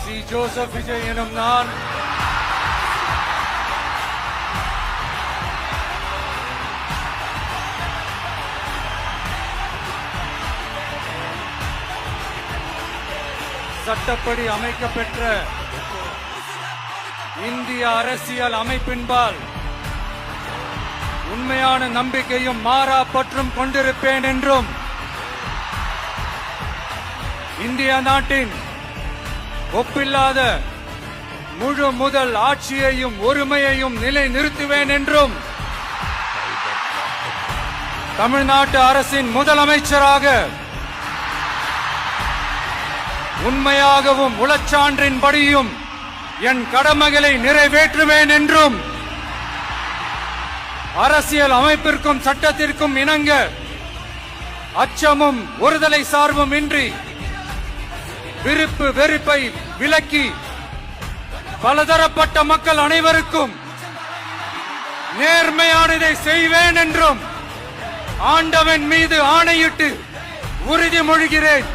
C Joseph Vijay எனும் நான் சட்டப்படி அமைக்கப்பெற்ற இந்திய அரசியல் அமைப்பின்பால் உண்மையான நம்பிக்கையும் மாறா பற்றும் கொண்டிருப்பேன் என்றும் இந்திய நாட்டின் ஒப்பில்லாத முழு முதல் ஆட்சியையும் ஒருமையையும் நிலைநிறுத்துவேன் என்றும் தமிழ்நாட்டு அரசின் முதலமைச்சராக உண்மையாகவும் உளச்சான்றின்படியும் என் கடமைகளை நிறைவேற்றுவேன் என்றும் அரசியல் அமைப்பிற்கும் சட்டத்திற்கும் இணங்க அச்சமும் ஒருதலை சார்பும் இன்றி விருப்பு வெறுப்பை விலக்கி பலதரப்பட்ட மக்கள் அனைவருக்கும் நேர்மையானதை செய்வேன் என்றும் ஆண்டவன் மீது ஆணையிட்டு உறுதிமொழிகிறேன்.